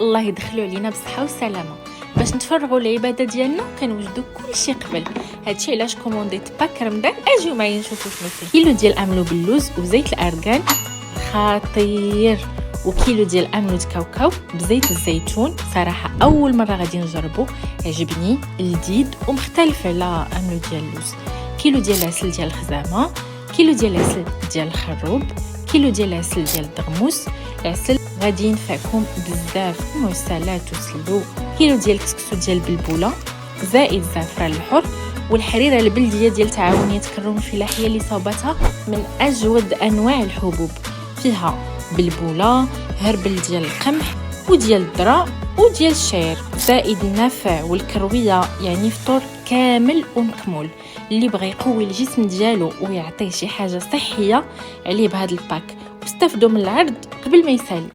الله يدخلوا علينا بالصحه والسلامه. باش نتفرغوا للعباده ديالنا كنوجدوا كلشي قبل. هادشي علاش كومونديت باك رمضان. اجيو معايا نشوفوا شنو فيه. كيلو ديال املو باللوز وزيت الارغان خطير، وكيلو ديال املود كاوكاو بزيت الزيتون. صراحه اول مره غادي نجربه، عجبني لذيذ ومختلف على املود ديال اللوز. كيلو ديال العسل ديال الخزامه، كيلو ديال العسل ديال الخروب، كيلو ديال العسل ديال الدغموس. العسل غادي ينفعكم بزاف، مرسلات وسلو. كيلو ديال الكسكسو ديال البلبوله زائد الزعفران الحر، والحريره البلديه ديال تعاونيه كروم الفلاحيه اللي صوبتها من اجود انواع الحبوب. فيها بلبوله، هربل ديال القمح وديال الذره وديال الشعير، زائد النافع والكرويه، يعني فطور كامل ومكمول. اللي بغى يقوي الجسم ديالو ويعطيه شي حاجه صحيه عليه بهذا الباك، واستفدوا من العرض قبل ما يسالي.